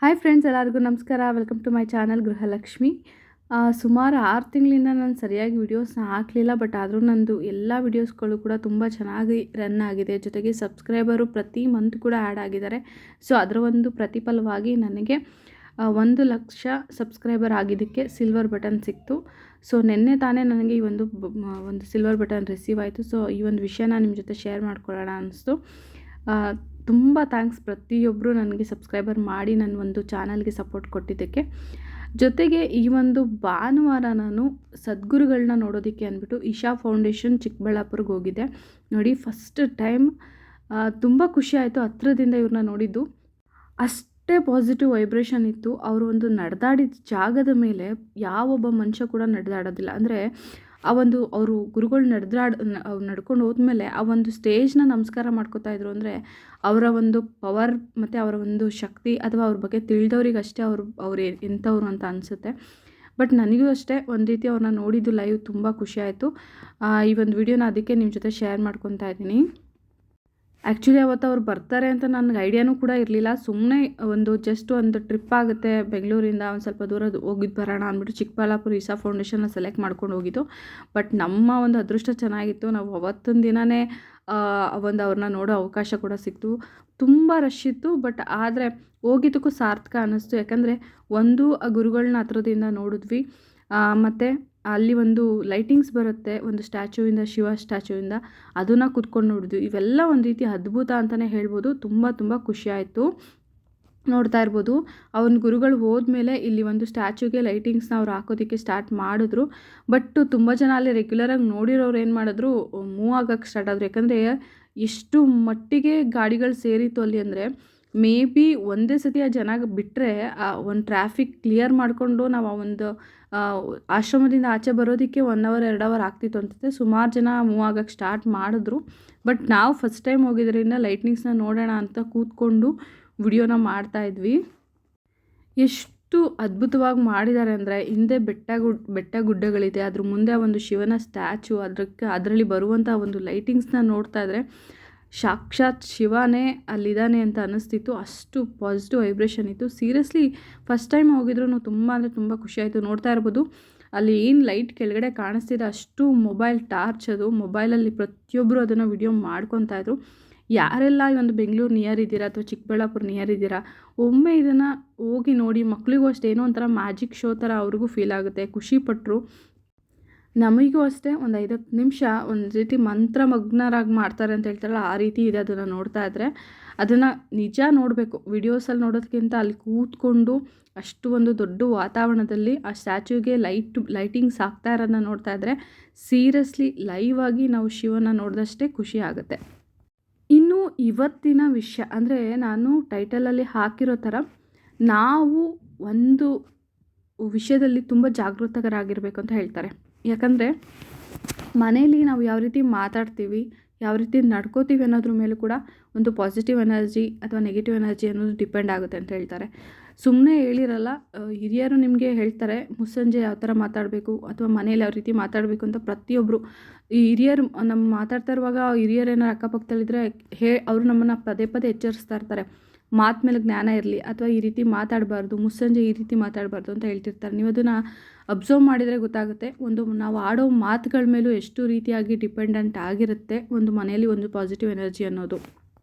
Hi friends, ಎಲ್ಲರಿಗೂ ನಮಸ್ಕಾರ. Welcome to my channel Gruhalakshmi. ಸುಮಾರು 6 ತಿಂಗಳಿಂದ ನಾನು ಸರಿಯಾಗಿ ವಿಡಿಯೋಸ್ನ ಹಾಕಲಿಲ್ಲ. ಬಟ್ ಆದರೂ ನಂದು ಎಲ್ಲ ವಿಡಿಯೋಸ್ಗಳು ಕೂಡ ತುಂಬ ಚೆನ್ನಾಗಿ ರನ್ ಆಗಿದೆ. ಜೊತೆಗೆ ಸಬ್ಸ್ಕ್ರೈಬರು ಪ್ರತಿ ಮಂತ್ ಕೂಡ ಆ್ಯಡ್ ಆಗಿದ್ದಾರೆ. ಸೊ ಅದರ ಒಂದು ಪ್ರತಿಫಲವಾಗಿ ನನಗೆ 1,00,000 ಸಬ್ಸ್ಕ್ರೈಬರ್ ಆಗಿದ್ದಕ್ಕೆ ಸಿಲ್ವರ್ ಬಟನ್ ಸಿಕ್ತು. ಸೊ ನಿನ್ನೆ ತಾನೇ ನನಗೆ ಈ ಒಂದು ಸಿಲ್ವರ್ ಬಟನ್ ರಿಸೀವ್ ಆಯಿತು. ಸೊ ಈ ಒಂದು ವಿಷಯನ ನಿಮ್ಮ ಜೊತೆ ಶೇರ್ ಮಾಡ್ಕೊಳ್ಳೋಣ ಅನ್ನಿಸ್ತು. ತುಂಬ ಥ್ಯಾಂಕ್ಸ್ ಪ್ರತಿಯೊಬ್ಬರು ನನಗೆ ಸಬ್ಸ್ಕ್ರೈಬರ್ ಮಾಡಿ ನನ್ನ ಒಂದು ಚಾನಲ್ಗೆ ಸಪೋರ್ಟ್ ಕೊಟ್ಟಿದ್ದಕ್ಕೆ. ಜೊತೆಗೆ ಈ ಒಂದು ಭಾನುವಾರ ನಾನು ಸದ್ಗುರುಗಳನ್ನ ನೋಡೋದಕ್ಕೆ ಅಂದ್ಬಿಟ್ಟು ಇಶಾ ಫೌಂಡೇಶನ್ ಚಿಕ್ಕಬಳ್ಳಾಪುರಕ್ಕೆ ಹೋಗಿದ್ದೆ. ನೋಡಿ, ಫಸ್ಟ್ ಟೈಮ್ ತುಂಬ ಖುಷಿ ಆಯಿತು ಹತ್ರದಿಂದ ಇವ್ರನ್ನ ನೋಡಿದ್ದು. ಅಷ್ಟೇ ಪಾಸಿಟಿವ್ ವೈಬ್ರೇಷನ್ ಇತ್ತು. ಅವರು ಒಂದು ನಡೆದಾಡಿದ ಜಾಗದ ಮೇಲೆ ಯಾವೊಬ್ಬ ಮನುಷ್ಯ ಕೂಡ ನಡೆದಾಡೋದಿಲ್ಲ. ಅಂದರೆ ಆ ಒಂದು ಅವರು ಗುರುಗಳು ನಡ್ಕೊಂಡು ಹೋದ್ಮೇಲೆ ಆ ಒಂದು ಸ್ಟೇಜ್ನ ನಮಸ್ಕಾರ ಮಾಡ್ಕೋತಾ ಇದ್ರು. ಅಂದರೆ ಅವರ ಒಂದು ಪವರ್ ಮತ್ತು ಅವರ ಒಂದು ಶಕ್ತಿ ಅಥವಾ ಅವ್ರ ಬಗ್ಗೆ ತಿಳಿದವ್ರಿಗೆ ಅಷ್ಟೇ ಅವ್ರು ಎಂಥವ್ರು ಅಂತ ಅನಿಸುತ್ತೆ. ಬಟ್ ನನಗೂ ಅಷ್ಟೇ ಒಂದು ರೀತಿ ಅವ್ರನ್ನ ನೋಡಿದ್ದು ಲೈವ್ ತುಂಬ ಖುಷಿ ಆಯಿತು. ಈ ಒಂದು ವಿಡಿಯೋನ ಅದಕ್ಕೆ ನಿಮ್ಮ ಜೊತೆ ಶೇರ್ ಮಾಡ್ಕೊತಾ ಇದ್ದೀನಿ. ಆ್ಯಕ್ಚುಲಿ ಅವತ್ತು ಅವ್ರು ಬರ್ತಾರೆ ಅಂತ ನನಗೆ ಐಡಿಯಾನೂ ಕೂಡ ಇರಲಿಲ್ಲ. ಸುಮ್ಮನೆ ಜಸ್ಟ್ ಒಂದು ಟ್ರಿಪ್ ಆಗುತ್ತೆ, ಬೆಂಗಳೂರಿಂದ ಒಂದು ಸ್ವಲ್ಪ ದೂರ ಹೋಗಿದ್ದು ಬರೋಣ ಅಂದ್ಬಿಟ್ಟು ಚಿಕ್ಕಬಳ್ಳಾಪುರ ಇಶಾ ಫೌಂಡೇಶನ್ನ ಸೆಲೆಕ್ಟ್ ಮಾಡ್ಕೊಂಡು ಹೋಗಿದ್ದು. ಬಟ್ ನಮ್ಮ ಒಂದು ಅದೃಷ್ಟ ಚೆನ್ನಾಗಿತ್ತು. ನಾವು ಅವತ್ತೊಂದು ದಿನವೇ ಅವ್ರನ್ನ ನೋಡೋ ಅವಕಾಶ ಕೂಡ ಸಿಕ್ತು. ತುಂಬ ರಶ್ ಇತ್ತು. ಬಟ್ ಆದರೆ ಹೋಗಿದ್ದಕ್ಕೂ ಸಾರ್ಥಕ ಅನ್ನಿಸ್ತು. ಯಾಕಂದರೆ ಆ ಗುರುಗಳನ್ನ ಹತ್ರದಿಂದ ನೋಡಿದ್ವಿ. ಮತ್ತು ಅಲ್ಲಿ ಒಂದು ಲೈಟಿಂಗ್ಸ್ ಬರುತ್ತೆ, ಒಂದು ಸ್ಟ್ಯಾಚ್ಯೂವಿಂದ, ಶಿವ ಸ್ಟ್ಯಾಚ್ಯೂವಿಂದ, ಅದನ್ನು ಕೂತ್ಕೊಂಡು ನೋಡಿದ್ವಿ. ಇವೆಲ್ಲ ಒಂದು ರೀತಿ ಅದ್ಭುತ ಅಂತಲೇ ಹೇಳ್ಬೋದು. ತುಂಬ ಖುಷಿಯಾಯಿತು. ನೋಡ್ತಾ ಇರ್ಬೋದು, ಅವನ ಗುರುಗಳು ಹೋದ್ಮೇಲೆ ಇಲ್ಲಿ ಒಂದು ಸ್ಟ್ಯಾಚ್ಯೂಗೆ ಲೈಟಿಂಗ್ಸ್ನ ಅವ್ರು ಹಾಕೋದಕ್ಕೆ ಸ್ಟಾರ್ಟ್ ಮಾಡಿದ್ರು. ಬಟ್ ತುಂಬ ಜನ ಅಲ್ಲಿ ರೆಗ್ಯುಲರಾಗಿ ನೋಡಿರೋರು ಏನು ಮಾಡಿದ್ರು, ಮೂವ್ ಆಗೋಕ್ಕೆ ಸ್ಟಾರ್ಟ್ ಆದರು. ಯಾಕಂದರೆ ಎಷ್ಟು ಮಟ್ಟಿಗೆ ಗಾಡಿಗಳು ಸೇರಿತ್ತು ಅಲ್ಲಿ ಅಂದರೆ, ಮೇ ಬಿ ಒಂದೇ ಸತಿ ಆ ಜನ ಬಿಟ್ಟರೆ ಒಂದು ಟ್ರಾಫಿಕ್ ಕ್ಲಿಯರ್ ಮಾಡಿಕೊಂಡು ನಾವು ಆ ಒಂದು ಆಶ್ರಮದಿಂದ ಆಚೆ ಬರೋದಕ್ಕೆ 1 ಅವರ್ 2 ಅವರ್ ಆಗ್ತಿತ್ತು ಅನ್ಸುತ್ತೆ. ಸುಮಾರು ಜನ ಮೂವ್ ಆಗೋಕ್ಕೆ ಸ್ಟಾರ್ಟ್ ಮಾಡಿದ್ರು. ಬಟ್ ನಾವು ಫಸ್ಟ್ ಟೈಮ್ ಹೋಗಿದ್ದರಿಂದ ಲೈಟ್ನಿಂಗ್ಸ್ನ ನೋಡೋಣ ಅಂತ ಕೂತ್ಕೊಂಡು ವಿಡಿಯೋನ ಮಾಡ್ತಾಯಿದ್ವಿ. ಎಷ್ಟು ಅದ್ಭುತವಾಗಿ ಮಾಡಿದ್ದಾರೆ ಅಂದರೆ, ಹಿಂದೆ ಬೆಟ್ಟ ಗುಡ್ಡಗಳಿದೆ, ಅದ್ರ ಮುಂದೆ ಒಂದು ಶಿವನ ಸ್ಟ್ಯಾಚು, ಅದರಲ್ಲಿ ಬರುವಂಥ ಒಂದು ಲೈಟಿಂಗ್ಸ್ನ ನೋಡ್ತಾ ಇದ್ದರೆ ಸಾಕ್ಷಾತ್ ಶಿವನೇ ಅಲ್ಲಿದ್ದಾನೆ ಅಂತ ಅನ್ನಿಸ್ತಿತ್ತು. ಅಷ್ಟು ಪಾಸಿಟಿವ್ ವೈಬ್ರೇಷನ್ ಇತ್ತು. ಸೀರಿಯಸ್ಲಿ ಫಸ್ಟ್ ಟೈಮ್ ಹೋಗಿದ್ರು ತುಂಬ ಅಂದರೆ ತುಂಬ ಖುಷಿಯಾಯಿತು. ನೋಡ್ತಾ ಇರ್ಬೋದು, ಅಲ್ಲಿ ಏನು ಲೈಟ್ ಕೆಳಗಡೆ ಕಾಣಿಸ್ತಿದೆ ಅಷ್ಟು ಮೊಬೈಲ್ ಟಾರ್ಚ್, ಅದು ಮೊಬೈಲಲ್ಲಿ ಪ್ರತಿಯೊಬ್ಬರು ಅದನ್ನು ವಿಡಿಯೋ ಮಾಡ್ಕೊತಾಯಿದ್ರು. ಯಾರೆಲ್ಲ ಈ ಒಂದು ಬೆಂಗಳೂರು ನಿಯರ್ ಇದ್ದೀರಾ ಅಥವಾ ಚಿಕ್ಕಬಳ್ಳಾಪುರ ನಿಯರ್ ಇದ್ದೀರಾ, ಒಮ್ಮೆ ಇದನ್ನು ಹೋಗಿ ನೋಡಿ. ಮಕ್ಕಳಿಗೂ ಅಷ್ಟೇ ಏನೋ ಒಂಥರ ಮ್ಯಾಜಿಕ್ ಶೋ ಥರ ಅವ್ರಿಗೂ ಫೀಲ್ ಆಗುತ್ತೆ, ಖುಷಿಪಟ್ಟರು. ನಮಗೂ ಅಷ್ಟೇ ಒಂದು 5-10 ನಿಮಿಷ ಒಂದು ರೀತಿ ಮಂತ್ರಮಗ್ನರಾಗಿ ಮಾಡ್ತಾರೆ ಅಂತ ಹೇಳ್ತಾರಲ್ಲ, ಆ ರೀತಿ ಇದೆ. ಅದನ್ನು ನೋಡ್ತಾ ಇದ್ದರೆ ಅದನ್ನು ನಿಜ ನೋಡಬೇಕು. ವಿಡಿಯೋಸಲ್ಲಿ ನೋಡೋದಕ್ಕಿಂತ ಅಲ್ಲಿ ಕೂತ್ಕೊಂಡು ಅಷ್ಟು ಒಂದು ದೊಡ್ಡ ವಾತಾವರಣದಲ್ಲಿ ಆ ಸ್ಟ್ಯಾಚ್ಯೂಗೆ ಲೈಟಿಂಗ್ಸ್ ಹಾಕ್ತಾ ಇರೋದನ್ನ ನೋಡ್ತಾ ಇದ್ದರೆ ಸೀರಿಯಸ್ಲಿ ಲೈವ್ ಆಗಿ ನಾವು ಶಿವನ ನೋಡಿದಷ್ಟೇ ಖುಷಿ ಆಗುತ್ತೆ. ಇನ್ನು ಇವತ್ತಿನ ವಿಷಯ ಅಂದರೆ, ನಾನು ಟೈಟಲಲ್ಲಿ ಹಾಕಿರೋ ಥರ ನಾವು ಒಂದು ವಿಷಯದಲ್ಲಿ ತುಂಬ ಜಾಗೃತರಾಗಿರಬೇಕು ಅಂತ ಹೇಳ್ತಾರೆ. ಯಾಕಂದರೆ ಮನೇಲಿ ನಾವು ಯಾವ ರೀತಿ ಮಾತಾಡ್ತೀವಿ, ಯಾವ ರೀತಿ ನಡ್ಕೋತೀವಿ ಅನ್ನೋದ್ರ ಮೇಲೂ ಕೂಡ ಒಂದು ಪಾಸಿಟಿವ್ ಎನರ್ಜಿ ಅಥವಾ ನೆಗೆಟಿವ್ ಎನರ್ಜಿ ಅನ್ನೋದು ಡಿಪೆಂಡ್ ಆಗುತ್ತೆ ಅಂತ ಹೇಳ್ತಾರೆ. ಸುಮ್ಮನೆ ಹೇಳಿರಲ್ಲ, ಹಿರಿಯರು ನಿಮಗೆ ಹೇಳ್ತಾರೆ ಮುಸ್ಸಂಜೆ ಯಾವ ಥರ ಮಾತಾಡಬೇಕು ಅಥವಾ ಮನೇಲಿ ಯಾವ ರೀತಿ ಮಾತಾಡಬೇಕು ಅಂತ. ಪ್ರತಿಯೊಬ್ಬರು ಈ ಹಿರಿಯರು ನಮ್ಮ ಮಾತಾಡ್ತಾ ಇರುವಾಗ ಹಿರಿಯರು ಏನಾರು ಅಕ್ಕಪಕ್ಕದಲ್ಲಿದ್ದರೆ ಅವರು ನಮ್ಮನ್ನು ಪದೇ ಎಚ್ಚರಿಸ್ತಾ ಇರ್ತಾರೆ. ಮಾತು ಮೇಲೆ ಜ್ಞಾನ ಇರಲಿ, ಅಥವಾ ಈ ರೀತಿ ಮಾತಾಡಬಾರ್ದು, ಮುಸ್ಸಂಜೆ ಈ ರೀತಿ ಮಾತಾಡಬಾರ್ದು ಅಂತ ಹೇಳ್ತಿರ್ತಾರೆ. ನೀವು ಅದನ್ನು ಅಬ್ಸರ್ವ್ ಮಾಡಿದರೆ ಗೊತ್ತಾಗುತ್ತೆ. ನಾವು ಆಡೋ ಮಾತುಗಳ ಮೇಲೂ ಎಷ್ಟು ರೀತಿಯಾಗಿ ಡಿಪೆಂಡೆಂಟ್ ಆಗಿರುತ್ತೆ ಒಂದು ಮನೆಯಲ್ಲಿ ಒಂದು ಪಾಸಿಟಿವ್ ಎನರ್ಜಿ ಅನ್ನೋದು.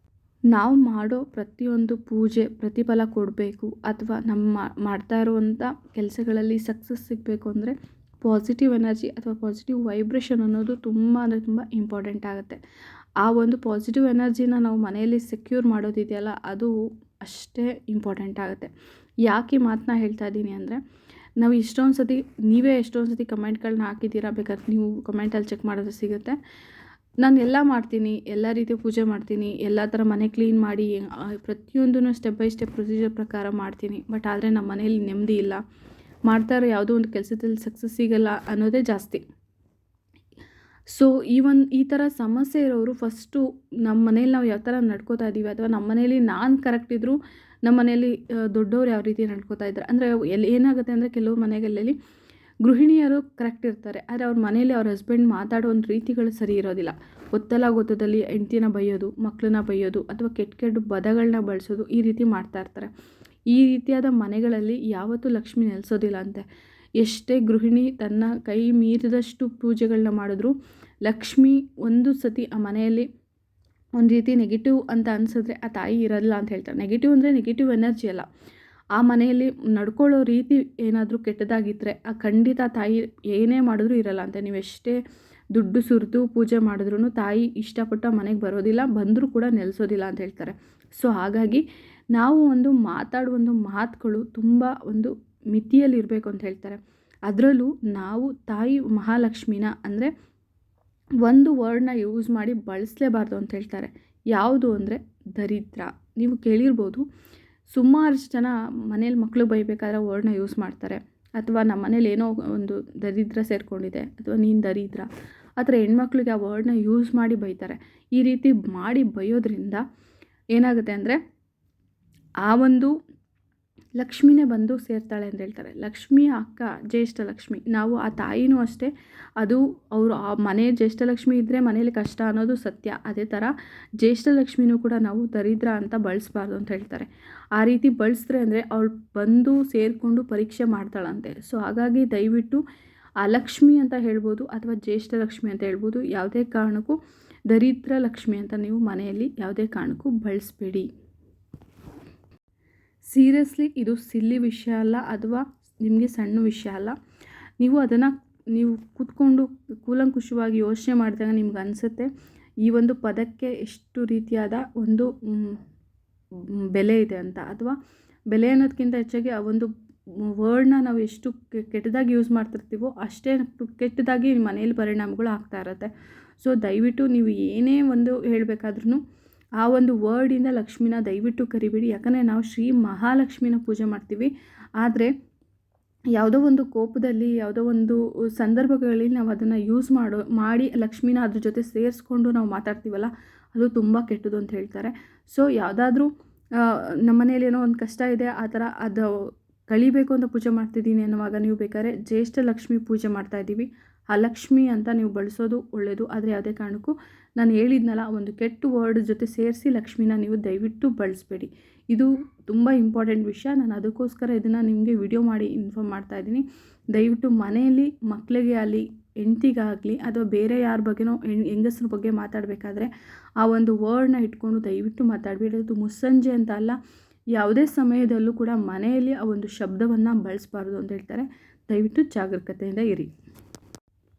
ನಾವು ಮಾಡೋ ಪ್ರತಿಯೊಂದು ಪೂಜೆ ಪ್ರತಿಫಲ ಕೊಡಬೇಕು ಅಥವಾ ನಮ್ಮ ಮಾಡ್ತಾ ಇರುವಂಥ ಕೆಲಸಗಳಲ್ಲಿ ಸಕ್ಸಸ್ ಸಿಗಬೇಕು ಅಂದರೆ ಪಾಸಿಟಿವ್ ಎನರ್ಜಿ ಅಥವಾ ಪಾಸಿಟಿವ್ ವೈಬ್ರೇಷನ್ ಅನ್ನೋದು ತುಂಬ ಅಂದರೆ ತುಂಬ ಇಂಪಾರ್ಟೆಂಟ್ ಆಗುತ್ತೆ. ಆ ಒಂದು ಪಾಸಿಟಿವ್ ಎನರ್ಜಿನ ನಾವು ಮನೆಯಲ್ಲಿ ಸೆಕ್ಯೂರ್ ಮಾಡೋದಿದೆಯಲ್ಲ, ಅದು ಅಷ್ಟೇ ಇಂಪಾರ್ಟೆಂಟ್ ಆಗುತ್ತೆ. ಯಾಕೆ ಮಾತನ್ನ ಹೇಳ್ತಾ ಇದ್ದೀನಿ ಅಂದರೆ, ನಾವು ನೀವೇ ಎಷ್ಟೊಂದು ಸತಿ ಕಮೆಂಟ್ಗಳನ್ನ ಹಾಕಿದ್ದೀರಾ. ಬೇಕಾದ್ರೆ ನೀವು ಕಮೆಂಟಲ್ಲಿ ಚೆಕ್ ಮಾಡಿದ್ರೆ ಸಿಗುತ್ತೆ. ನಾನು ಎಲ್ಲ ಮಾಡ್ತೀನಿ, ಎಲ್ಲ ರೀತಿಯ ಪೂಜೆ ಮಾಡ್ತೀನಿ, ಎಲ್ಲ ಥರ ಮನೆ ಕ್ಲೀನ್ ಮಾಡಿ ಪ್ರತಿಯೊಂದೂ ಸ್ಟೆಪ್ ಬೈ ಸ್ಟೆಪ್ ಪ್ರೊಸೀಜರ್ ಪ್ರಕಾರ ಮಾಡ್ತೀನಿ. ಬಟ್ ಆದರೆ ನಮ್ಮ ಮನೇಲಿ ನೆಮ್ಮದಿ ಇಲ್ಲ, ಮಾಡ್ತಾ ಇರೋ ಯಾವುದೋ ಒಂದು ಕೆಲಸದಲ್ಲಿ ಸಕ್ಸಸ್ ಸಿಗಲ್ಲ ಅನ್ನೋದೇ ಜಾಸ್ತಿ. ಸೊ ಈ ಥರ ಸಮಸ್ಯೆ ಇರೋರು ಫಸ್ಟು ನಮ್ಮ ಮನೇಲಿ ನಾವು ಯಾವ ಥರ ನಡ್ಕೋತಾ ಇದ್ದೀವಿ, ಅಥವಾ ನಮ್ಮ ಮನೇಲಿ ನಾನು ಕರೆಕ್ಟ್ ಇದ್ದರೂ ನಮ್ಮ ಮನೇಲಿ ದೊಡ್ಡವ್ರು ಯಾವ ರೀತಿ ನಡ್ಕೋತಾ ಇದ್ದಾರೆ ಅಂದರೆ, ಏನಾಗುತ್ತೆ ಅಂದರೆ, ಕೆಲವು ಮನೆಗಳಲ್ಲಿ ಗೃಹಿಣಿಯರು ಕರೆಕ್ಟ್ ಇರ್ತಾರೆ, ಆದರೆ ಅವ್ರ ಮನೇಲಿ ಅವ್ರ ಹಸ್ಬೆಂಡ್ ಮಾತಾಡೋ ಒಂದು ರೀತಿಗಳು ಸರಿ ಇರೋದಿಲ್ಲ. ಗೊತ್ತದಲ್ಲಿ ಹೆಂಡ್ತಿನ ಬೈಯೋದು, ಮಕ್ಕಳನ್ನ ಬೈಯೋದು, ಅಥವಾ ಕೆಟ್ಟ ಪದಗಳನ್ನ ಬಳಸೋದು, ಈ ರೀತಿ ಮಾಡ್ತಾ ಇರ್ತಾರೆ. ಈ ರೀತಿಯಾದ ಮನೆಗಳಲ್ಲಿ ಯಾವತ್ತೂ ಲಕ್ಷ್ಮಿ ನೆಲೆಸೋದಿಲ್ಲ ಅಂತೆ. ಎಷ್ಟೇ ಗೃಹಿಣಿ ತನ್ನ ಕೈ ಮೀರಿದಷ್ಟು ಪೂಜೆಗಳನ್ನ ಮಾಡಿದ್ರೂ ಲಕ್ಷ್ಮಿ ಒಂದು ಸತಿ ಆ ಮನೆಯಲ್ಲಿ ಒಂದು ರೀತಿ ನೆಗೆಟಿವ್ ಅಂತ ಅನಿಸಿದ್ರೆ ಆ ತಾಯಿ ಇರಲ್ಲ ಅಂತ ಹೇಳ್ತಾರೆ. ನೆಗೆಟಿವ್ ಅಂದರೆ ನೆಗೆಟಿವ್ ಎನರ್ಜಿ ಅಲ್ಲ, ಆ ಮನೆಯಲ್ಲಿ ನಡ್ಕೊಳ್ಳೋ ರೀತಿ ಏನಾದರೂ ಕೆಟ್ಟದಾಗಿದ್ದರೆ ಆ ಖಂಡಿತ ತಾಯಿ ಏನೇ ಮಾಡಿದ್ರೂ ಇರಲ್ಲ ಅಂತೆ. ನೀವು ಎಷ್ಟೇ ದುಡ್ಡು ಸುರಿದು ಪೂಜೆ ಮಾಡಿದ್ರೂ ತಾಯಿ ಇಷ್ಟಪಟ್ಟ ಮನೆಗೆ ಬರೋದಿಲ್ಲ, ಬಂದರೂ ಕೂಡ ನೆಲೆಸೋದಿಲ್ಲ ಅಂತ ಹೇಳ್ತಾರೆ. ಸೊ ಹಾಗಾಗಿ ನಾವು ಮಾತಾಡುವ ಮಾತುಗಳು ತುಂಬ ಮಿತಿಯಲ್ಲಿರಬೇಕು ಅಂತ ಹೇಳ್ತಾರೆ. ಅದರಲ್ಲೂ ನಾವು ತಾಯಿ ಮಹಾಲಕ್ಷ್ಮಿನ ಅಂದರೆ ಒಂದು ವರ್ಡ್ನ ಯೂಸ್ ಮಾಡಿ ಬಳಸಲೇಬಾರ್ದು ಅಂತ ಹೇಳ್ತಾರೆ. ಯಾವುದು ಅಂದರೆ ದರಿದ್ರ. ನೀವು ಕೇಳಿರ್ಬೋದು, ಸುಮಾರು ಜನ ಮನೇಲಿ ಮಕ್ಕಳು ಬೈಬೇಕಾದ್ರೆ ವರ್ಡ್ನ ಯೂಸ್ ಮಾಡ್ತಾರೆ, ಅಥವಾ ನಮ್ಮ ಮನೇಲಿ ಏನೋ ಒಂದು ದರಿದ್ರ ಸೇರಿಕೊಂಡಿದೆ ಅಥವಾ ನೀನು ದರಿದ್ರ, ಆ ಥರ ಹೆಣ್ಮಕ್ಳಿಗೆ ಆ ವರ್ಡ್ನ ಯೂಸ್ ಮಾಡಿ ಬೈತಾರೆ. ಈ ರೀತಿ ಮಾಡಿ ಬೈಯೋದ್ರಿಂದ ಏನಾಗುತ್ತೆ ಅಂದರೆ ಆ ಲಕ್ಷ್ಮಿನೇ ಬಂದು ಸೇರ್ತಾಳೆ ಅಂತ ಹೇಳ್ತಾರೆ. ಲಕ್ಷ್ಮಿಯ ಅಕ್ಕ ಜ್ಯೇಷ್ಠ ಲಕ್ಷ್ಮಿ. ನಾವು ಆ ತಾಯಿನೂ ಅಷ್ಟೇ, ಅದು ಅವರು ಆ ಮನೆ ಜ್ಯೇಷ್ಠ ಲಕ್ಷ್ಮಿ ಇದ್ದರೆ ಮನೇಲಿ ಕಷ್ಟ ಅನ್ನೋದು ಸತ್ಯ. ಅದೇ ಥರ ಜ್ಯೇಷ್ಠ ಲಕ್ಷ್ಮಿನೂ ಕೂಡ ನಾವು ದರಿದ್ರ ಅಂತ ಬಳಸಬಾರ್ದು ಅಂತ ಹೇಳ್ತಾರೆ. ಆ ರೀತಿ ಬಳಸಿದ್ರೆ ಅಂದರೆ ಅವಳು ಬಂದು ಸೇರಿಕೊಂಡು ಪರೀಕ್ಷೆ ಮಾಡ್ತಾಳಂತೆ. ಸೊ ಹಾಗಾಗಿ ದಯವಿಟ್ಟು ಆ ಲಕ್ಷ್ಮಿ ಅಂತ ಹೇಳ್ಬೋದು ಅಥವಾ ಜ್ಯೇಷ್ಠ ಲಕ್ಷ್ಮಿ ಅಂತ ಹೇಳ್ಬೋದು, ಯಾವುದೇ ಕಾರಣಕ್ಕೂ ದರಿದ್ರ ಲಕ್ಷ್ಮಿ ಅಂತ ನೀವು ಮನೆಯಲ್ಲಿ ಯಾವುದೇ ಕಾರಣಕ್ಕೂ ಬಳಸಬೇಡಿ. ಸೀರಿಯಸ್ಲಿ ಇದು ಸಿಲ್ಲಿ ವಿಷಯ ಅಲ್ಲ ಅಥವಾ ನಿಮಗೆ ಸಣ್ಣ ವಿಷಯ ಅಲ್ಲ. ನೀವು ಕೂತ್ಕೊಂಡು ಕೂಲಂಕುಷವಾಗಿ ಯೋಚನೆ ಮಾಡಿದಾಗ ನಿಮ್ಗೆ ಅನಿಸುತ್ತೆ ಈ ಪದಕ್ಕೆ ಎಷ್ಟು ರೀತಿಯಾದ ಬೆಲೆ ಇದೆ ಅಂತ. ಅಥವಾ ಬೆಲೆ ಅನ್ನೋದಕ್ಕಿಂತ ಹೆಚ್ಚಾಗಿ ಆ ವರ್ಡ್ನ ನಾವು ಎಷ್ಟು ಕೆಟ್ಟದಾಗಿ ಯೂಸ್ ಮಾಡ್ತಿರ್ತೀವೋ ಅಷ್ಟೇ ಕೆಟ್ಟದಾಗಿ ಮನೆಯಲ್ಲಿ ಪರಿಣಾಮಗಳು ಆಗ್ತಾ ಇರುತ್ತೆ. ಸೊ ದಯವಿಟ್ಟು ನೀವು ಏನೇ ಹೇಳಬೇಕಾದ್ರೂ ಆ ವರ್ಡಿಂದ ಲಕ್ಷ್ಮಿನ ದಯವಿಟ್ಟು ಕರಿಬೇಡಿ. ಯಾಕಂದರೆ ನಾವು ಶ್ರೀ ಮಹಾಲಕ್ಷ್ಮಿನ ಪೂಜೆ ಮಾಡ್ತೀವಿ. ಆದರೆ ಯಾವುದೋ ಕೋಪದಲ್ಲಿ ಯಾವುದೋ ಸಂದರ್ಭಗಳಲ್ಲಿ ನಾವು ಅದನ್ನು ಯೂಸ್ ಮಾಡಿ ಲಕ್ಷ್ಮಿನ ಅದ್ರ ಜೊತೆ ಸೇರಿಸ್ಕೊಂಡು ನಾವು ಮಾತಾಡ್ತೀವಲ್ಲ, ಅದು ತುಂಬ ಕೆಟ್ಟದು ಅಂತ ಹೇಳ್ತಾರೆ. ಸೊ ಯಾವುದಾದ್ರೂ ನಮ್ಮ ಮನೇಲಿ ಏನೋ ಒಂದು ಕಷ್ಟ ಇದೆ, ಆ ಥರ ಅದು ಕಳಿಬೇಕು ಅಂತ ಪೂಜೆ ಮಾಡ್ತಿದ್ದೀನಿ ಅನ್ನುವಾಗ ನೀವು ಬೇಕಾದ್ರೆ ಜ್ಯೇಷ್ಠ ಲಕ್ಷ್ಮಿ ಪೂಜೆ ಮಾಡ್ತಾಯಿದ್ದೀವಿ, ಆ ಲಕ್ಷ್ಮಿ ಅಂತ ನೀವು ಬಳಸೋದು ಒಳ್ಳೆಯದು. ಆದರೆ ಯಾವುದೇ ಕಾರಣಕ್ಕೂ ನಾನು ಹೇಳಿದ್ನಲ್ಲ, ಕೆಟ್ಟ ವರ್ಡ್ ಜೊತೆ ಸೇರಿಸಿ ಲಕ್ಷ್ಮಿನ ನೀವು ದಯವಿಟ್ಟು ಬಳಸಬೇಡಿ. ಇದು ತುಂಬ ಇಂಪಾರ್ಟೆಂಟ್ ವಿಷಯ. ನಾನು ಅದಕ್ಕೋಸ್ಕರ ಇದನ್ನು ನಿಮಗೆ ವಿಡಿಯೋ ಮಾಡಿ ಇನ್ಫಾರ್ಮ್ ಮಾಡ್ತಾಯಿದ್ದೀನಿ. ದಯವಿಟ್ಟು ಮನೆಯಲ್ಲಿ ಮಕ್ಕಳಿಗೆ ಆಗಲಿ ಹೆಂಡ್ತಿಗಾಗಲಿ ಅಥವಾ ಬೇರೆ ಯಾರ ಬಗ್ಗೆನೋ ಹೆಂಗಸ್ರ ಬಗ್ಗೆ ಮಾತಾಡಬೇಕಾದ್ರೆ ಆ ವರ್ಡ್ನ ಇಟ್ಕೊಂಡು ದಯವಿಟ್ಟು ಮಾತಾಡಬೇಡಿ. ಅದು ಮುಸ್ಸಂಜೆ ಅಂತ ಅಲ್ಲ, ಯಾವುದೇ ಸಮಯದಲ್ಲೂ ಕೂಡ ಮನೆಯಲ್ಲಿ ಆ ಶಬ್ದವನ್ನು ಬಳಸಬಾರ್ದು ಅಂತ ಹೇಳ್ತಾರೆ. ದಯವಿಟ್ಟು ಜಾಗರೂಕತೆಯಿಂದ ಇರಿ.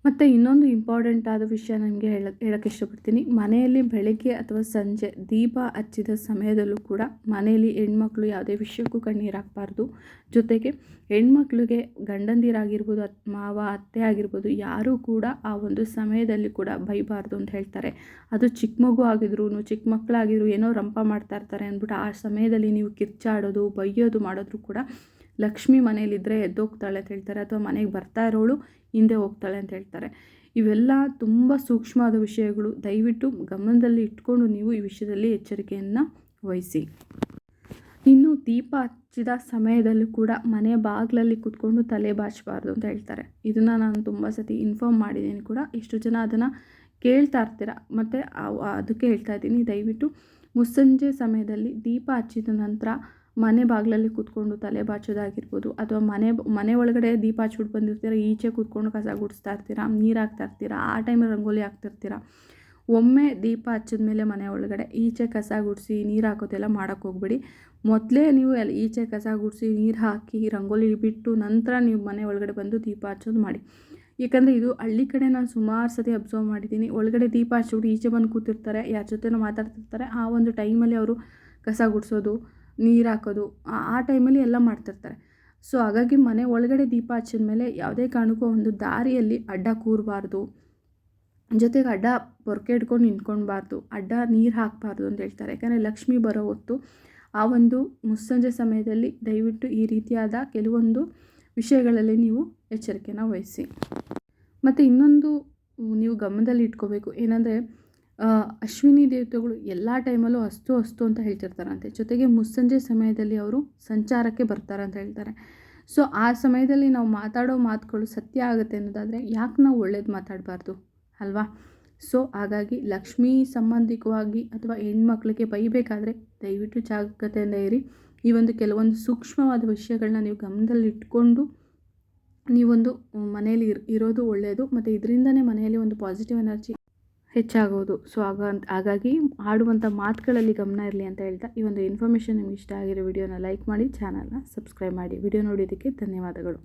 ಮತ್ತು ಇನ್ನೊಂದು ಇಂಪಾರ್ಟೆಂಟ್ ಆದ ವಿಷಯ ನನಗೆ ಹೇಳೋಕ್ಕೆ ಇಷ್ಟಪಡ್ತೀನಿ. ಮನೆಯಲ್ಲಿ ಬೆಳಗ್ಗೆ ಅಥವಾ ಸಂಜೆ ದೀಪ ಹಚ್ಚಿದ ಸಮಯದಲ್ಲೂ ಕೂಡ ಮನೆಯಲ್ಲಿ ಹೆಣ್ಮಕ್ಳು ಯಾವುದೇ ವಿಷಯಕ್ಕೂ ಕಣ್ಣೀರು ಹಾಕಬಾರ್ದು. ಜೊತೆಗೆ ಹೆಣ್ಮಕ್ಳಿಗೆ ಗಂಡಂದಿರಾಗಿರ್ಬೋದು, ಮಾವ ಅತ್ತೆ ಆಗಿರ್ಬೋದು, ಯಾರೂ ಕೂಡ ಆ ಸಮಯದಲ್ಲಿ ಕೂಡ ಬೈಬಾರ್ದು ಅಂತ ಹೇಳ್ತಾರೆ. ಅದು ಚಿಕ್ಕ ಮಗು ಆಗಿದ್ರು ಚಿಕ್ಕ ಮಕ್ಕಳಾಗಿದ್ರು ಏನೋ ರಂಪ ಮಾಡ್ತಾ ಇರ್ತಾರೆ ಅಂದ್ಬಿಟ್ಟು ಆ ಸಮಯದಲ್ಲಿ ನೀವು ಕಿರ್ಚಾಡೋದು ಬೈಯೋದು ಮಾಡಿದ್ರು ಕೂಡ ಲಕ್ಷ್ಮಿ ಮನೇಲಿದ್ದರೆ ಎದ್ದೋಗ್ತಾಳೆ ಅಂತ ಹೇಳ್ತಾರೆ, ಅಥವಾ ಮನೆಗೆ ಬರ್ತಾ ಇರೋಳು ಹಿಂದೆ ಹೋಗ್ತಾಳೆ ಅಂತ ಹೇಳ್ತಾರೆ. ಇವೆಲ್ಲ ತುಂಬ ಸೂಕ್ಷ್ಮವಾದ ವಿಷಯಗಳು. ದಯವಿಟ್ಟು ಗಮನದಲ್ಲಿ ಇಟ್ಕೊಂಡು ನೀವು ಈ ವಿಷಯದಲ್ಲಿ ಎಚ್ಚರಿಕೆಯನ್ನು ವಹಿಸಿ. ಇನ್ನು ದೀಪ ಹಚ್ಚಿದ ಸಮಯದಲ್ಲೂ ಕೂಡ ಮನೆ ಬಾಗಿಲಲ್ಲಿ ಕೂತ್ಕೊಂಡು ತಲೆ ಬಾಚಬಾರ್ದು ಅಂತ ಹೇಳ್ತಾರೆ. ಇದನ್ನು ನಾನು ತುಂಬ ಸತಿ ಇನ್ಫಾರ್ಮ್ ಮಾಡಿದ್ದೀನಿ ಕೂಡ. ಎಷ್ಟು ಜನ ಅದನ್ನು ಕೇಳ್ತಾ ಇರ್ತೀರ, ಮತ್ತು ಅದಕ್ಕೆ ಹೇಳ್ತಾ ಇದ್ದೀನಿ, ದಯವಿಟ್ಟು ಮುಸ್ಸಂಜೆ ಸಮಯದಲ್ಲಿ ದೀಪ ಹಚ್ಚಿದ ನಂತರ ಮನೆ ಬಾಗಿಲಲ್ಲಿ ಕೂತ್ಕೊಂಡು ತಲೆ ಬಾಚೋದಾಗಿರ್ಬೋದು, ಅಥವಾ ಮನೆ ಒಳಗಡೆ ದೀಪ ಹಚ್ಬಿಟ್ಟು ಬಂದಿರ್ತೀರ, ಈಚೆ ಕೂತ್ಕೊಂಡು ಕಸ ಗುಡಿಸ್ತಾ ಇರ್ತೀರ, ನೀರು ಹಾಕ್ತಾ ಇರ್ತೀರ, ಆ ಟೈಮಲ್ಲಿ ರಂಗೋಲಿ ಹಾಕ್ತಿರ್ತೀರ. ಒಮ್ಮೆ ದೀಪ ಹಚ್ಚಿದ ಮೇಲೆ ಮನೆ ಒಳಗಡೆ ಈಚೆ ಕಸ ಗುಡಿಸಿ ನೀರು ಹಾಕೋದೆಲ್ಲ ಮಾಡೋಕ್ಕೆ ಹೋಗ್ಬೇಡಿ. ಮೊದಲೇ ನೀವು ಈಚೆ ಕಸ ಗುಡಿಸಿ ನೀರು ಹಾಕಿ ರಂಗೋಲಿ ಬಿಟ್ಟು ನಂತರ ನೀವು ಮನೆ ಒಳಗಡೆ ಬಂದು ದೀಪ ಹಚ್ಚೋದು ಮಾಡಿ. ಏಕೆಂದರೆ ಇದು ಹಳ್ಳಿ ಕಡೆ ನಾನು ಸುಮಾರು ಸತಿ ಅಬ್ಸರ್ವ್ ಮಾಡಿದ್ದೀನಿ. ಒಳಗಡೆ ದೀಪ ಹಚ್ಬಿಟ್ಟು ಈಚೆ ಬಂದು ಕೂತಿರ್ತಾರೆ, ಯಾರ ಜೊತೆನೋ ಮಾತಾಡ್ತಿರ್ತಾರೆ. ಆ ಟೈಮಲ್ಲಿ ಅವರು ಕಸ ಗುಡಿಸೋದು, ನೀರು ಹಾಕೋದು, ಆ ಟೈಮಲ್ಲಿ ಎಲ್ಲ ಮಾಡ್ತಿರ್ತಾರೆ. ಸೊ ಹಾಗಾಗಿ ಮನೆ ಒಳಗಡೆ ದೀಪ ಹಚ್ಚಿದ ಮೇಲೆ ಯಾವುದೇ ಕಾರಣಕ್ಕೂ ದಾರಿಯಲ್ಲಿ ಅಡ್ಡ ಕೂರಬಾರ್ದು, ಜೊತೆಗೆ ಅಡ್ಡ ಪೊರ್ಕೆ ಹಿಡ್ಕೊಂಡು ನಿಂತ್ಕೊಳ್ಬಾರ್ದು, ಅಡ್ಡ ನೀರು ಹಾಕಬಾರ್ದು ಅಂತ ಹೇಳ್ತಾರೆ. ಯಾಕಂದರೆ ಲಕ್ಷ್ಮಿ ಬರೋ ಹೊತ್ತು ಆ ಮುಸ್ಸಂಜೆ ಸಮಯದಲ್ಲಿ ದಯವಿಟ್ಟು ಈ ರೀತಿಯಾದ ಕೆಲವೊಂದು ವಿಷಯಗಳಲ್ಲಿ ನೀವು ಎಚ್ಚರಿಕೆನ ವಹಿಸಿ. ಮತ್ತು ಇನ್ನೊಂದು ನೀವು ಗಮನದಲ್ಲಿ ಇಟ್ಕೋಬೇಕು ಏನಂದರೆ, ಅಶ್ವಿನಿ ದೇವತೆಗಳು ಎಲ್ಲ ಟೈಮಲ್ಲೂ ಅಸ್ತು ಅಂತ ಹೇಳ್ತಿರ್ತಾರಂತೆ. ಜೊತೆಗೆ ಮುಸ್ಸಂಜೆ ಸಮಯದಲ್ಲಿ ಅವರು ಸಂಚಾರಕ್ಕೆ ಬರ್ತಾರೆ ಅಂತ ಹೇಳ್ತಾರೆ. ಸೊ ಆ ಸಮಯದಲ್ಲಿ ನಾವು ಮಾತಾಡೋ ಮಾತುಗಳು ಸತ್ಯ ಆಗುತ್ತೆ ಅನ್ನೋದಾದರೆ ಯಾಕೆ ನಾವು ಒಳ್ಳೇದು ಮಾತಾಡಬಾರ್ದು ಅಲ್ವಾ? ಸೊ ಹಾಗಾಗಿ ಲಕ್ಷ್ಮೀ ಸಂಬಂಧಿಕವಾಗಿ ಅಥವಾ ಹೆಣ್ಮಕ್ಳಿಗೆ ಬೈಬೇಕಾದ್ರೆ ದಯವಿಟ್ಟು ಜಾಗೃತೆಯಿಂದ ಇರಿ. ಈ ಒಂದು ಕೆಲವೊಂದು ಸೂಕ್ಷ್ಮವಾದ ವಿಷಯಗಳನ್ನ ನೀವು ಗಮನದಲ್ಲಿಟ್ಕೊಂಡು ನೀವೊಂದು ಮನೆಯಲ್ಲಿ ಇರೋದು ಒಳ್ಳೆಯದು. ಮತ್ತು ಇದರಿಂದನೇ ಮನೆಯಲ್ಲಿ ಒಂದು ಪಾಸಿಟಿವ್ ಎನರ್ಜಿ ಹೆಚ್ಚಾಗೋದು. ಸೊ ಹಾಗಾಗಿ ಆಡುವಂಥ ಮಾತುಗಳಲ್ಲಿ ಗಮನ ಇರಲಿ ಅಂತ ಹೇಳ್ತಾ, ಈ ಒಂದು ಇನ್ಫಾರ್ಮೇಷನ್ ನಿಮ್ಗೆ ಇಷ್ಟ ಆಗಿರೋ ವಿಡಿಯೋನ ಲೈಕ್ ಮಾಡಿ, ಚಾನಲ್ನ ಸಬ್ಸ್ಕ್ರೈಬ್ ಮಾಡಿ. ವಿಡಿಯೋ ನೋಡೋದಕ್ಕೆ ಧನ್ಯವಾದಗಳು.